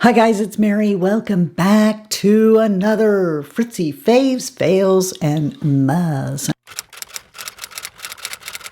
Hi guys, it's Mary. Welcome back to another Fritzy Faves, Fails, and MEHS.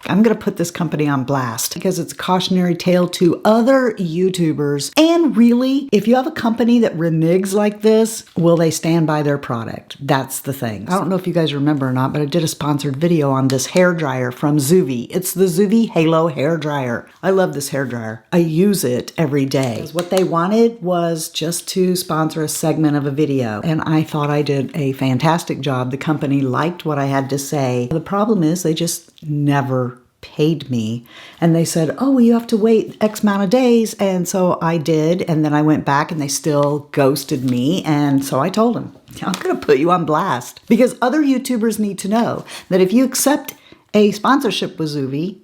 I'm going to put this company on blast because it's a cautionary tale to other YouTubers. And really, if you have a company that reneges like this, will they stand by their product? That's the thing. I don't know if you guys remember or not, but I did a sponsored video on this hair dryer from Zuvi. It's the Zuvi Halo hair dryer. I love this hair dryer. I use it every day. What they wanted was just to sponsor a segment of a video, and I thought I did a fantastic job. The company liked what I had to say. The problem is they just never paid me, and they said, oh, well, you have to wait X amount of days. And so I did, and then I went back and they still ghosted me. And so I told them, I'm gonna put you on blast, because other YouTubers need to know that if you accept a sponsorship with Zuvi,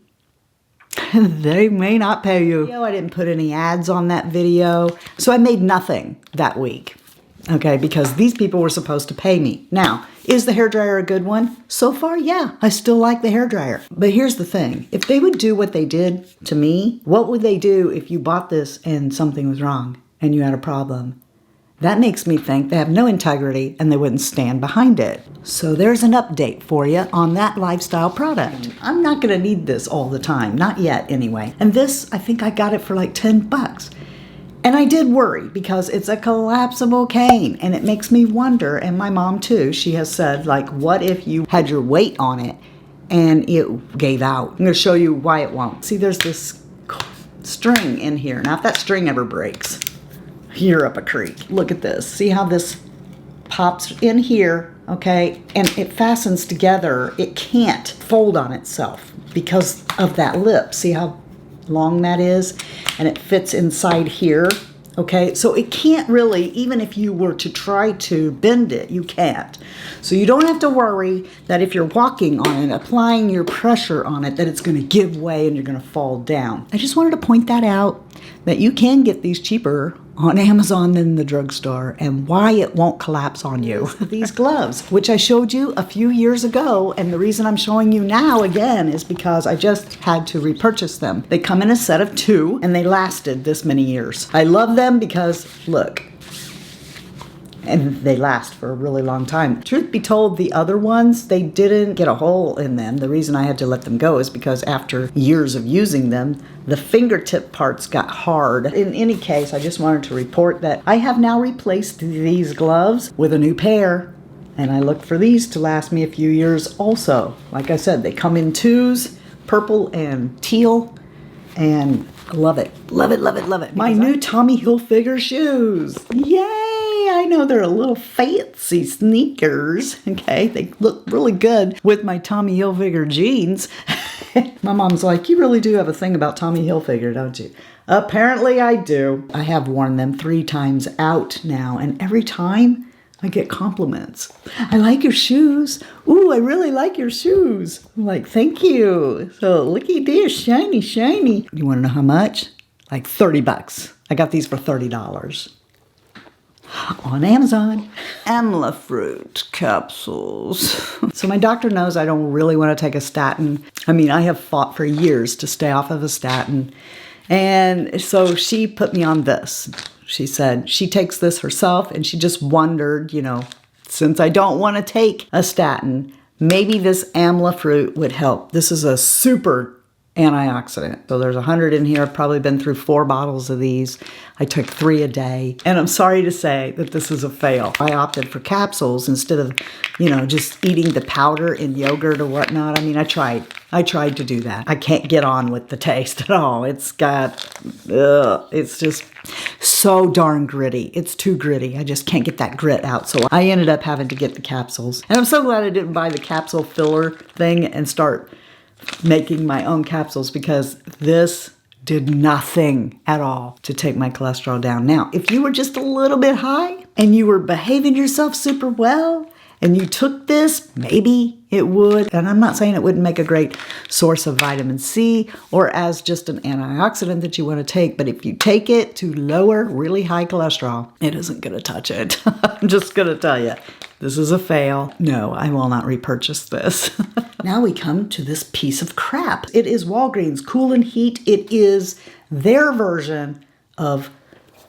they may not pay you. I didn't put any ads on that video, so I made nothing that week. Okay, because these people were supposed to pay me. Now, is the hairdryer a good one? So far, yeah, I still like the hairdryer. But here's the thing. If they would do what they did to me, what would they do if you bought this and something was wrong and you had a problem? That makes me think they have no integrity and they wouldn't stand behind it. So there's an update for you on that lifestyle product. I'm not gonna need this all the time, not yet anyway. And this, I think I got it for like 10 bucks. And I did worry because it's a collapsible cane, and it makes me wonder, and my mom too, she has said, like, what if you had your weight on it and it gave out? I'm gonna show you why it won't. See, there's this string in here. Now, if that string ever breaks, you're up a creek. Look at this. See how this pops in here, okay? And it fastens together. It can't fold on itself because of that lip. See how long that is? And it fits inside here, okay? So it can't really, even if you were to try to bend it, you can't. So you don't have to worry that if you're walking on it, applying your pressure on it, that it's gonna give way and you're gonna fall down. I just wanted to point that out, that you can get these cheaper on Amazon than the drugstore, and why it won't collapse on you. These gloves, which I showed you a few years ago, and the reason I'm showing you now again is because I just had to repurchase them. They come in a set of 2, and they lasted this many years. I love them because, look, and they last for a really long time. Truth be told, the other ones, they didn't get a hole in them. The reason I had to let them go is because after years of using them, the fingertip parts got hard. In any case, I just wanted to report that I have now replaced these gloves with a new pair, and I look for these to last me a few years also. Like I said, they come in 2s, purple and teal, and I love it. Love it, love it, love it. My new Tommy Hilfiger shoes. Yay! I know they're a little fancy sneakers, okay? They look really good with my Tommy Hilfiger jeans. My mom's like, you really do have a thing about Tommy Hilfiger, don't you? Apparently I do. I have worn them 3 times out now, and every time I get compliments. I like your shoes. Ooh, I really like your shoes. I'm like, thank you. So looky there, shiny, shiny. You wanna know how much? Like 30 bucks. I got these for $30. On Amazon. Amala fruit capsules. So my doctor knows I don't really want to take a statin. I mean, I have fought for years to stay off of a statin. And so she put me on this. She said she takes this herself, and she just wondered, you know, since I don't want to take a statin, maybe this Amala fruit would help. This is a super antioxidant. So there's 100 in here. I've probably been through 4 bottles of these. I took 3 a day. And I'm sorry to say that this is a fail. I opted for capsules instead of, you know, just eating the powder in yogurt or whatnot. I mean, I tried to do that. I can't get on with the taste at all. It's got, it's just so darn gritty. It's too gritty. I just can't get that grit out. So I ended up having to get the capsules. And I'm so glad I didn't buy the capsule filler thing and start making my own capsules, because this did nothing at all to take my cholesterol down. Now, if you were just a little bit high and you were behaving yourself super well and you took this, maybe it would. And I'm not saying it wouldn't make a great source of vitamin C or as just an antioxidant that you want to take, but if you take it to lower really high cholesterol, it isn't going to touch it. I'm just going to tell you, this is a fail. No, I will not repurchase this. Now we come to this piece of crap. It is Walgreens Cool and Heat. It is their version of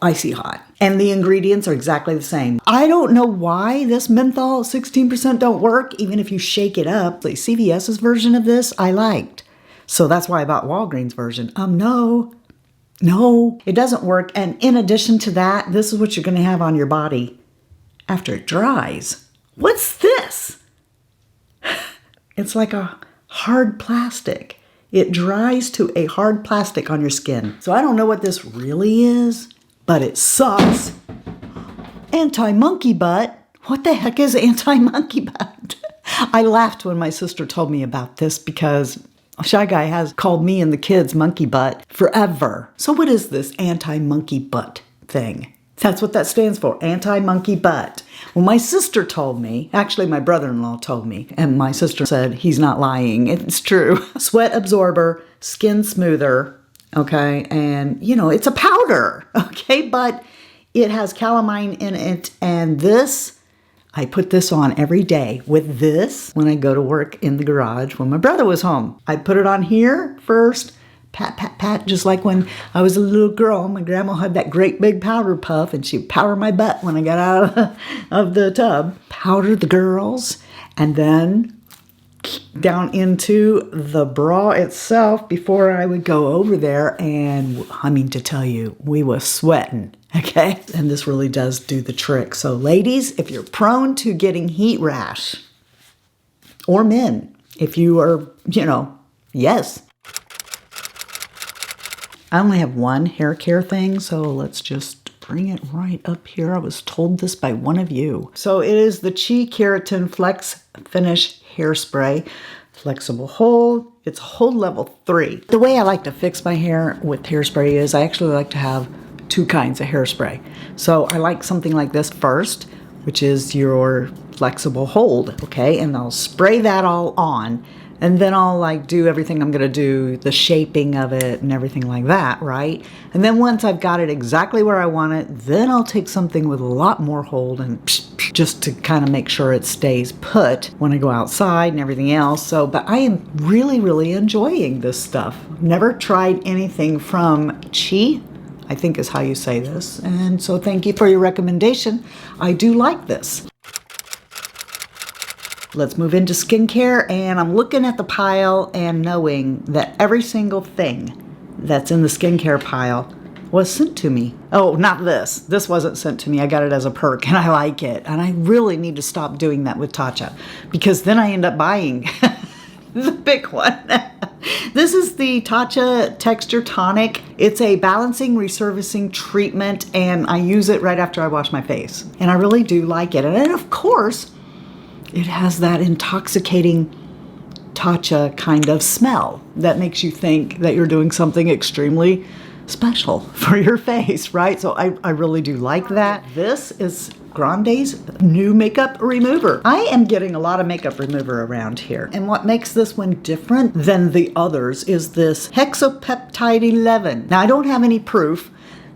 icy hot. And the ingredients are exactly the same. I don't know why this menthol 16% don't work, even if you shake it up. The CVS's version of this I liked. So that's why I bought Walgreens version. No, it doesn't work. And in addition to that, this is what you're going to have on your body after it dries. What's this? It's like a hard plastic. It dries to a hard plastic on your skin. So I don't know what this really is, but it sucks. Anti-monkey butt? What the heck is anti-monkey butt? I laughed when my sister told me about this because Shy Guy has called me and the kids monkey butt forever. So what is this anti-monkey butt thing? That's what that stands for, anti-monkey butt. Well, my sister told me, actually my brother-in-law told me, and my sister said he's not lying. It's true. Sweat absorber, skin smoother, okay? And, you know, it's a powder, okay? But it has calamine in it, and this, I put this on every day with this when I go to work in the garage when my brother was home. I put it on here first, pat, pat, pat, just like when I was a little girl. My grandma had that great big powder puff and she'd powder my butt when I got out of the tub. Powder the girls and then down into the bra itself before I would go over there. And I mean to tell you, we was sweating. Okay, and this really does do the trick. So ladies, if you're prone to getting heat rash, or men, if you are, you know, yes. I only have one hair care thing, so let's just bring it right up here. I was told this by one of you. So it is the Keratin Flex Finish Hairspray. Flexible hold. It's hold level 3. The way I like to fix my hair with hairspray is I actually like to have 2 kinds of hairspray. So I like something like this first, which is your flexible hold, okay? And I'll spray that all on, and then I'll like do everything I'm gonna do, the shaping of it and everything like that, right? And then once I've got it exactly where I want it, then I'll take something with a lot more hold and just to kind of make sure it stays put when I go outside and everything else. So, but I am really, really enjoying this stuff. Never tried anything from Chi, I think is how you say this. And so thank you for your recommendation. I do like this. Let's move into skincare, and I'm looking at the pile and knowing that every single thing that's in the skincare pile was sent to me. Oh, not this. This wasn't sent to me. I got it as a perk and I like it. And I really need to stop doing that with Tatcha because then I end up buying the big one. This is the Tatcha Texture Tonic. It's a balancing, resurfacing treatment, and I use it right after I wash my face. And I really do like it. And then, of course, it has that intoxicating Tatcha kind of smell that makes you think that you're doing something extremely special for your face, right? So I really do like that. This is Grande's new makeup remover. I am getting a lot of makeup remover around here. And what makes this one different than the others is this hexapeptide 11. Now I don't have any proof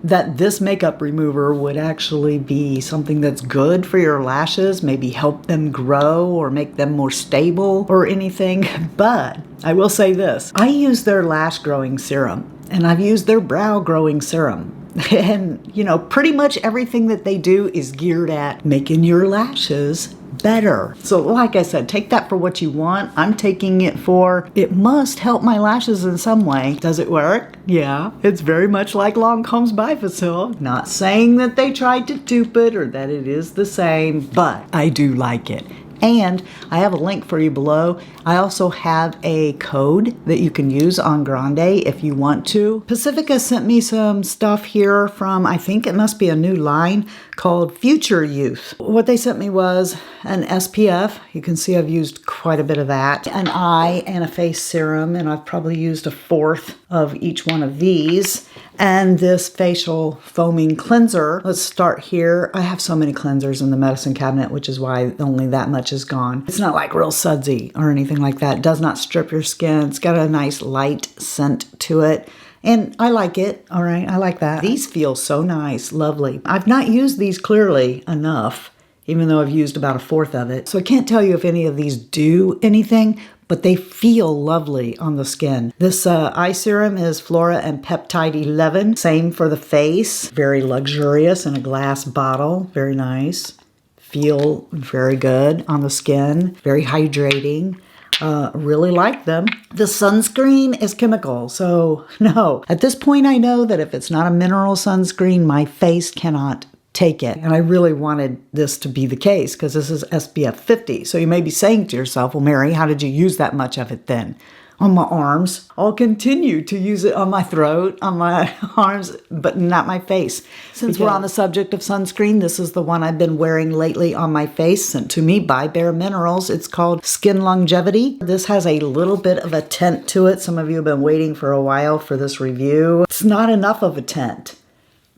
that this makeup remover would actually be something that's good for your lashes, maybe help them grow or make them more stable or anything. But I will say this, I use their lash growing serum and I've used their brow growing serum. And, you know, pretty much everything that they do is geared at making your lashes better. So like I said, take that for what you want. I'm taking it for, it must help my lashes in some way. Does it work? Yeah, it's very much like Lancome's Bifacil. Not saying that they tried to dupe it or that it is the same, but I do like it. And I have a link for you below. I also have a code that you can use on Grande if you want to. Pacifica sent me some stuff here from, I think it must be a new line called Future Youth. What they sent me was an SPF. You can see I've used quite a bit of that. An eye and a face serum, and I've probably used a 1/4 of each one of these. And this facial foaming cleanser. Let's start here. I have so many cleansers in the medicine cabinet, which is why only that much is gone. It's not like real sudsy or anything like that. It does not strip your skin. It's got a nice light scent to it. And I like it, all right? I like that. These feel so nice, lovely. I've not used these clearly enough even though I've used about a fourth of it. So I can't tell you if any of these do anything, but they feel lovely on the skin. This eye serum is Flora and Peptide 11. Same for the face. Very luxurious in a glass bottle. Very nice. Feel very good on the skin. Very hydrating. Really like them. The sunscreen is chemical, so no. At this point, I know that if it's not a mineral sunscreen, my face cannot take it. And I really wanted this to be the case because this is SPF 50. So you may be saying to yourself, well, Mary, how did you use that much of it then? On my arms. I'll continue to use it on my throat, on my arms, but not my face. Since we're on the subject of sunscreen, this is the one I've been wearing lately on my face, sent to me by bareMinerals. It's called Skinlongevity. This has a little bit of a tint to it. Some of you have been waiting for a while for this review. It's not enough of a tint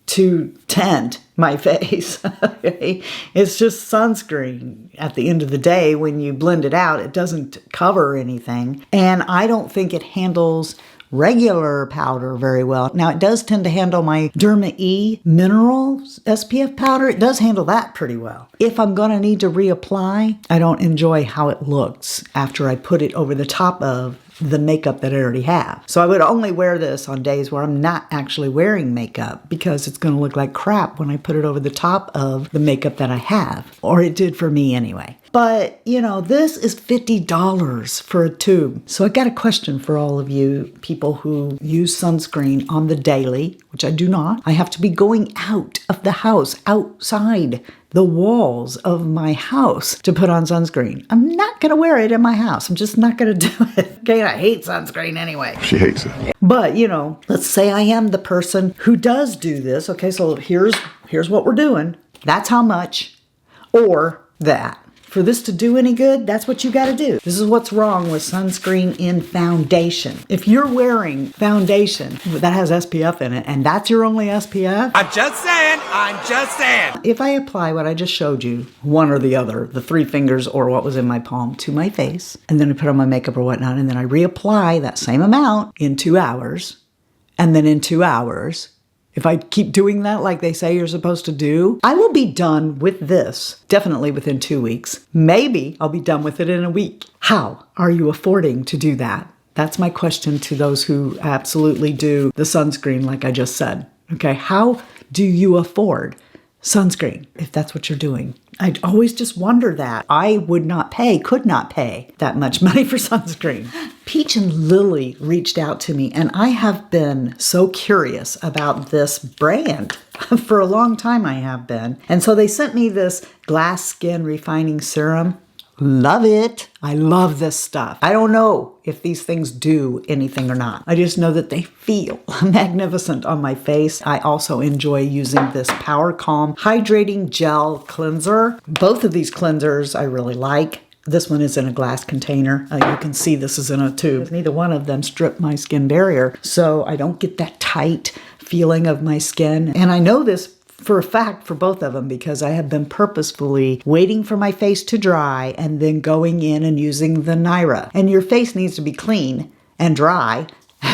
to tint my face. Okay? It's just sunscreen. At the end of the day, when you blend it out, it doesn't cover anything. And I don't think it handles regular powder very well. Now, it does tend to handle my Derma E Mineral SPF powder. It does handle that pretty well. If I'm going to need to reapply, I don't enjoy how it looks after I put it over the top of the makeup that I already have. So I would only wear this on days where I'm not actually wearing makeup because it's going to look like crap when I put it over the top of the makeup that I have. Or it did for me anyway. But, you know, this is $50 for a tube. So I got a question for all of you people who use sunscreen on the daily, which I do not. I have to be going out of the house, outside the walls of my house to put on sunscreen. I'm not going to wear it in my house. I'm just not going to do it. Okay, I hate sunscreen anyway. She hates it. But, you know, let's say I am the person who does do this. Okay, so here's what we're doing. That's how much, or that. For this to do any good, that's what you got to do. This is what's wrong with sunscreen in foundation. If you're wearing foundation that has SPF in it, and that's your only SPF. I'm just saying. If I apply what I just showed you, one or the other, the 3 fingers or what was in my palm to my face, and then I put on my makeup or whatnot, and then I reapply that same amount in 2 hours, and then in 2 hours, if I keep doing that like they say you're supposed to do, I will be done with this definitely within 2 weeks. Maybe I'll be done with it in a week. How are you affording to do that? That's my question to those who absolutely do the sunscreen like I just said. Okay, how do you afford sunscreen if that's what you're doing? I always just wonder that. I would not pay, could not pay that much money for sunscreen. Peach and Lilly reached out to me, and I have been so curious about this brand. For a long time I have been. And so they sent me this glass skin refining serum. Love it. I love this stuff. I don't know if these things do anything or not. I just know that they feel magnificent on my face. I also enjoy using this Power Calm Hydrating Gel Cleanser. Both of these cleansers I really like. This one is in a glass container. You can see this is in a tube. Neither one of them strip my skin barrier, so I don't get that tight feeling of my skin. And I know this for a fact for both of them because I have been purposefully waiting for my face to dry and then going in and using the Naira. And your face needs to be clean and dry.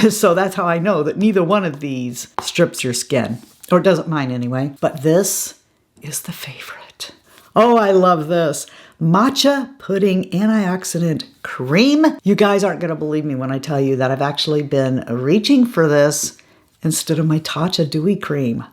So that's how I know that neither one of these strips your skin, or doesn't mine anyway. But this is the favorite. Oh, I love this. Matcha Pudding Antioxidant Cream. You guys aren't going to believe me when I tell you that I've actually been reaching for this instead of my Tatcha Dewy Cream.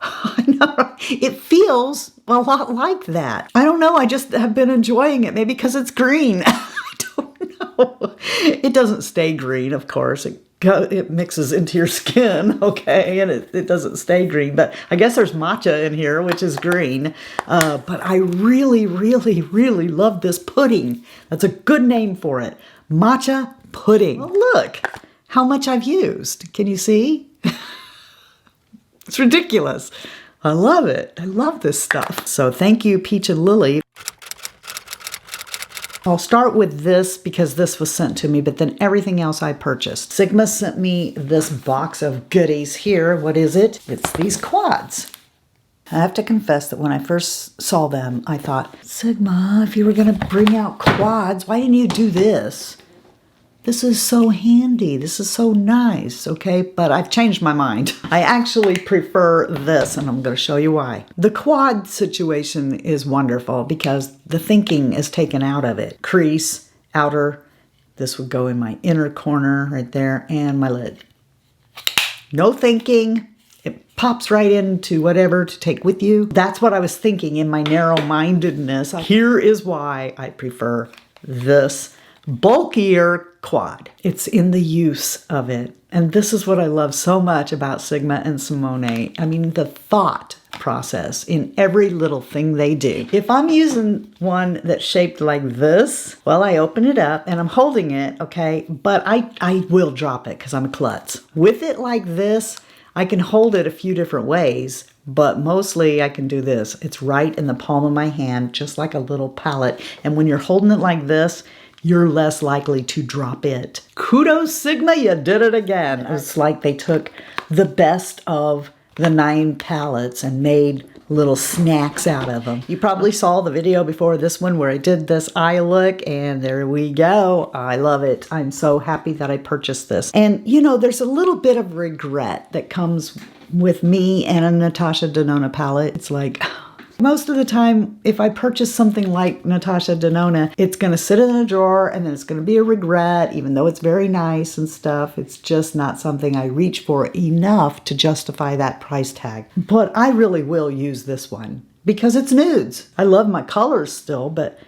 I know. It feels a lot like that. I don't know. I just have been enjoying it. Maybe because it's green. I don't know. It doesn't stay green, of course. It mixes into your skin, okay, and it doesn't stay green. But I guess there's matcha in here, which is green. But I really, really, really love this pudding. That's a good name for it. Matcha pudding. Well, look how much I've used. Can you see? It's ridiculous. I love it. I love this stuff. So thank you, Peach and Lilly. I'll start with this because this was sent to me, but then everything else I purchased. Sigma sent me this box of goodies here. What is it? It's these quads. I have to confess that when I first saw them, I thought, Sigma, if you were going to bring out quads, why didn't you do this? This is so handy. This is so nice, okay? But I've changed my mind. I actually prefer this, and I'm going to show you why. The quad situation is wonderful because the thinking is taken out of it. Crease, outer, this would go in my inner corner right there, and my lid. No thinking. It pops right into whatever to take with you. That's what I was thinking in my narrow-mindedness. Here is why I prefer this bulkier quad. It's in the use of it. And this is what I love so much about Sigma and Simone. I mean, the thought process in every little thing they do. If I'm using one that's shaped like this, well, I open it up and I'm holding it, okay? But I will drop it because I'm a klutz. With it like this, I can hold it a few different ways, but mostly I can do this. It's right in the palm of my hand, just like a little palette. And when you're holding it like this, you're less likely to drop it. Kudos, Sigma, you did it again. It's like they took the best of the 9 palettes and made little snacks out of them. You probably saw the video before this one where I did this eye look, and there we go. I love it. I'm so happy that I purchased this. And you know, there's a little bit of regret that comes with me and a Natasha Denona palette. It's like, most of the time, if I purchase something like Natasha Denona, it's going to sit in a drawer and then it's going to be a regret, even though it's very nice and stuff. It's just not something I reach for enough to justify that price tag. But I really will use this one because it's nudes. I love my colors still, but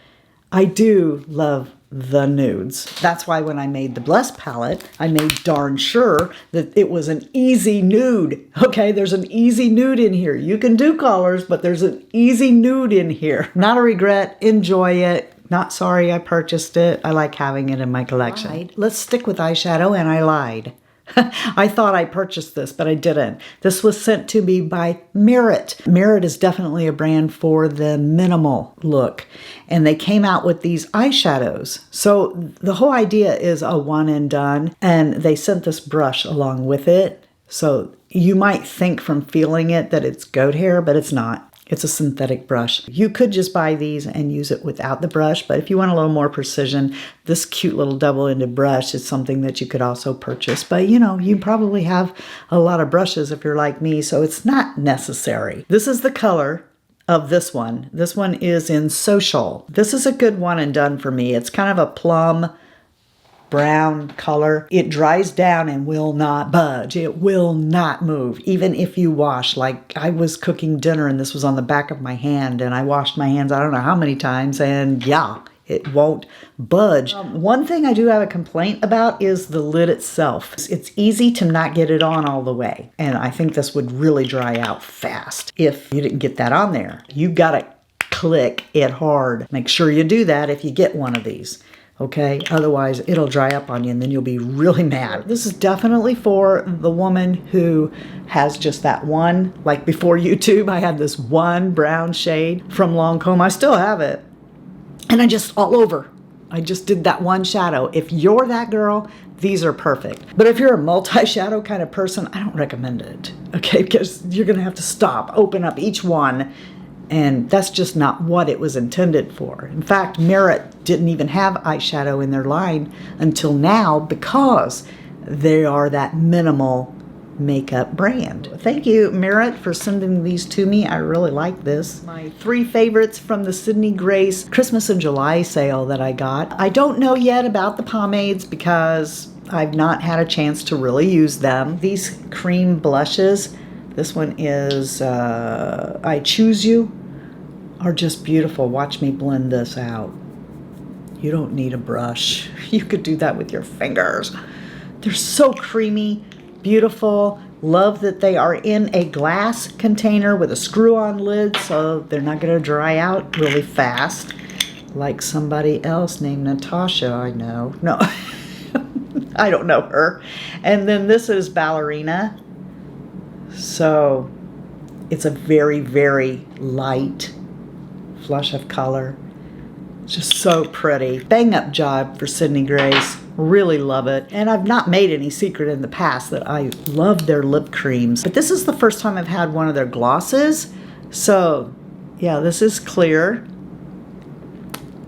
I do love the nudes. That's why when I made the Blessed palette, I made darn sure that it was an easy nude. Okay, there's an easy nude in here. You can do colors, but there's an easy nude in here. Not a regret. Enjoy it. Not sorry I purchased it. I like having it in my collection. Let's stick with eyeshadow, and I lied. I thought I purchased this, but I didn't. This was sent to me by Merit. Merit is definitely a brand for the minimal look. And they came out with these eyeshadows. So the whole idea is a one and done. And they sent this brush along with it. So you might think from feeling it that it's goat hair, but it's not. It's a synthetic brush. You could just buy these and use it without the brush, but if you want a little more precision, this cute little double-ended brush is something that you could also purchase. But you know, you probably have a lot of brushes if you're like me, so it's not necessary. This is the color of this one. This one is in Social. This is a good one and done for me. It's kind of a plum brown color. It dries down and will not budge. It will not move, even if you wash. Like I was cooking dinner and this was on the back of my hand and I washed my hands I don't know how many times, and yeah, it won't budge. One thing I do have a complaint about is the lid itself. It's easy to not get it on all the way, and I think this would really dry out fast if you didn't get that on there. You gotta click it hard. Make sure you do that if you get one of these. Okay, otherwise it'll dry up on you and then you'll be really mad. This is definitely for the woman who has just that one, like before YouTube, I had this one brown shade from Lancome. I still have it. And I just all over. I just did that one shadow. If you're that girl, these are perfect. But if you're a multi-shadow kind of person, I don't recommend it. Okay, because you're gonna have to stop, open up each one, and that's just not what it was intended for. In fact, Merit didn't even have eyeshadow in their line until now because they are that minimal makeup brand. Thank you, Merit, for sending these to me. I really like this. My 3 favorites from the Sydney Grace Christmas in July sale that I got. I don't know yet about the pomades because I've not had a chance to really use them. These cream blushes, this one is I Choose You, are just beautiful. Watch me blend this out. You don't need a brush. You could do that with your fingers. They're so creamy, beautiful. Love that they are in a glass container with a screw-on lid, so they're not gonna dry out really fast like somebody else named Natasha I know. No, I don't know her. And then this is Ballerina. So it's a very, very light flush of color. Just so pretty. Bang up job for Sydney Grace. Really love it. And I've not made any secret in the past that I love their lip creams. But this is the first time I've had one of their glosses. So yeah, this is clear.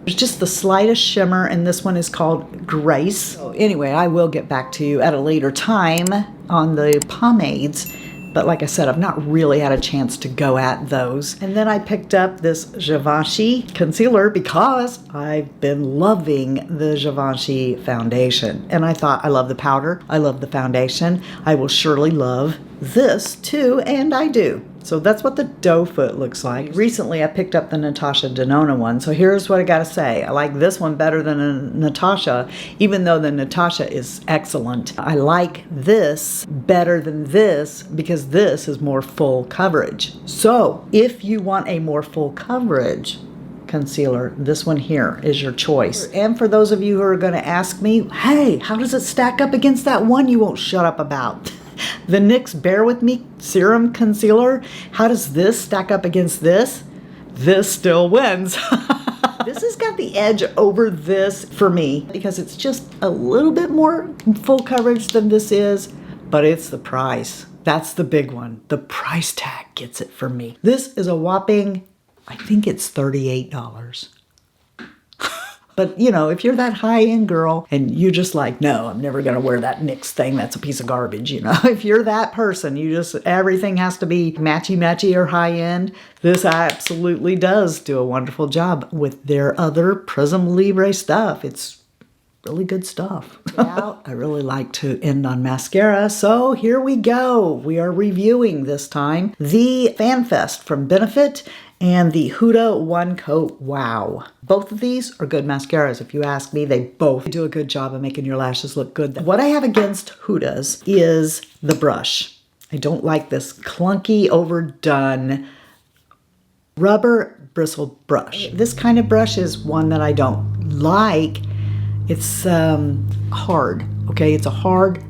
There's just the slightest shimmer, and this one is called Grace. So anyway, I will get back to you at a later time on the pomades. But like I said, I've not really had a chance to go at those. And then I picked up this Givenchy concealer because I've been loving the Givenchy foundation. And I thought, I love the powder, I love the foundation, I will surely love this too, and I do. So that's what the doe foot looks like. Recently I picked up the Natasha Denona one, so here's what I gotta say. I like this one better than a Natasha, even though the Natasha is excellent. I like this better than this because this is more full coverage. So if you want a more full coverage concealer, this one here is your choice. And for those of you who are gonna ask me, hey, how does it stack up against that one you won't shut up about? The NYX Bare With Me Serum Concealer, how does this stack up against this? This still wins. This has got the edge over this for me because it's just a little bit more full coverage than this is, but it's the price. That's the big one. The price tag gets it for me. This is a whopping, I think it's $38. But, you know, if you're that high-end girl and you're just like, no, I'm never going to wear that NYX thing, that's a piece of garbage, you know. If you're that person, you just, everything has to be matchy-matchy or high-end, this absolutely does do a wonderful job with their other Prisme Libre stuff. It's really good stuff. Yeah, I really like to end on mascara, so here we go. We are reviewing this time the FanFest from Benefit and the Huda One Coat Wow. Both of these are good mascaras. If you ask me, they both do a good job of making your lashes look good. What I have against Huda's is the brush. I don't like this clunky, overdone rubber bristle brush. This kind of brush is one that I don't like. It's hard, okay? It's a hard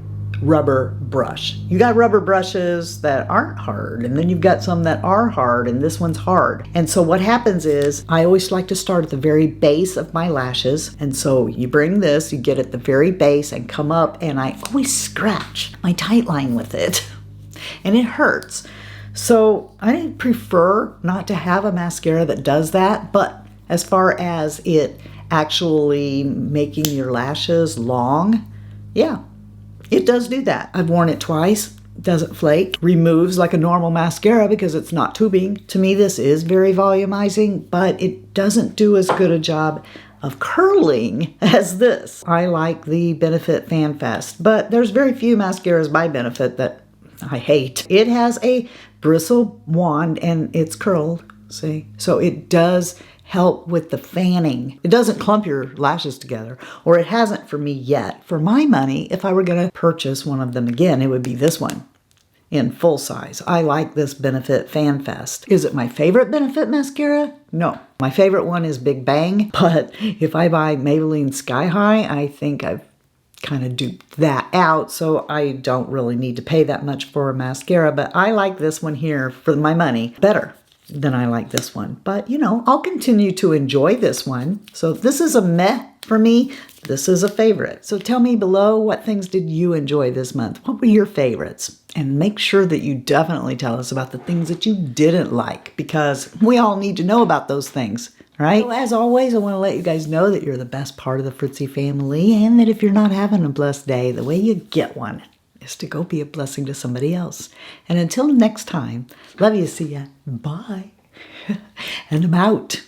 rubber brush. You got rubber brushes that aren't hard, and then you've got some that are hard, and this one's hard. And so what happens is, I always like to start at the very base of my lashes, and so you bring this, you get at the very base and come up, and I always scratch my tight line with it, and it hurts. So I prefer not to have a mascara that does that, but as far as it actually making your lashes long, yeah, it does do that. I've worn it twice. Doesn't flake. Removes like a normal mascara because it's not tubing. To me, this is very volumizing, but it doesn't do as good a job of curling as this. I like the Benefit FanFest, but there's very few mascaras by Benefit that I hate. It has a bristle wand and it's curled, see? So it does help with the fanning. It doesn't clump your lashes together, or it hasn't for me yet. For my money, if I were gonna purchase one of them again, it would be this one in full size. I like this Benefit FanFest. Is it my favorite Benefit mascara? No. My favorite one is Big Bang, but if I buy Maybelline Sky High, I think I've kind of duped that out, so I don't really need to pay that much for a mascara, but I like this one here for my money better than I like this one. But, you know, I'll continue to enjoy this one. So this is a meh for me. This is a favorite. So tell me below, what things did you enjoy this month? What were your favorites? And make sure that you definitely tell us about the things that you didn't like, because we all need to know about those things, right? So as always, I want to let you guys know that you're the best part of the Fritzy family, and that if you're not having a blessed day, the way you get one is to go be a blessing to somebody else. And until next time, love you, see ya, bye, and I'm out.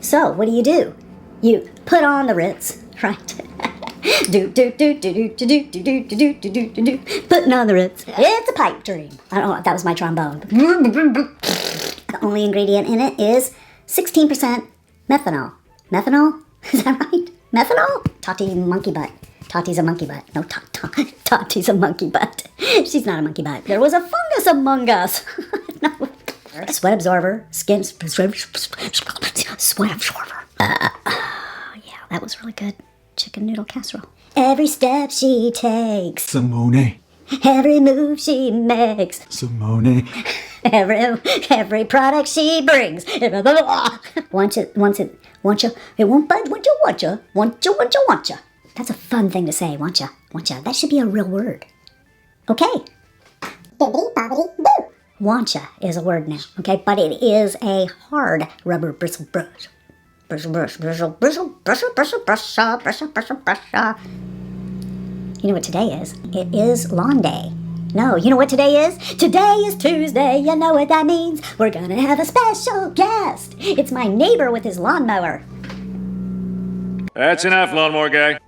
So, what do? You put on the Ritz, right? Putting on the Ritz. It's a pipe dream. I don't know, that was my trombone. The only ingredient in it is 16% methanol. Methanol? Is that right? Methanol? Tati monkey butt. Tati's a monkey butt. No, Tati's a monkey butt. She's not a monkey butt. There was a fungus among us. No. Sweat absorber. Skin. Sweat absorber. Yeah, that was really good. Chicken noodle casserole. Every step she takes. Simone. Every move she makes. Simone. Every product she brings. Want you, it won't bud, want you. That's a fun thing to say, want you. That should be a real word. Okay. Bibbidi bobbidi boo. Wancha is a word now, okay? But it is a hard rubber bristle brush. Bristle, brush, bristle, bristle, bristle, bristle, bristle, bristle, bristle, bristle. You know what today is? It is lawn day. No, you know what today is? Today is Tuesday, you know what that means? We're gonna have a special guest. It's my neighbor with his lawnmower. That's enough, lawnmower guy.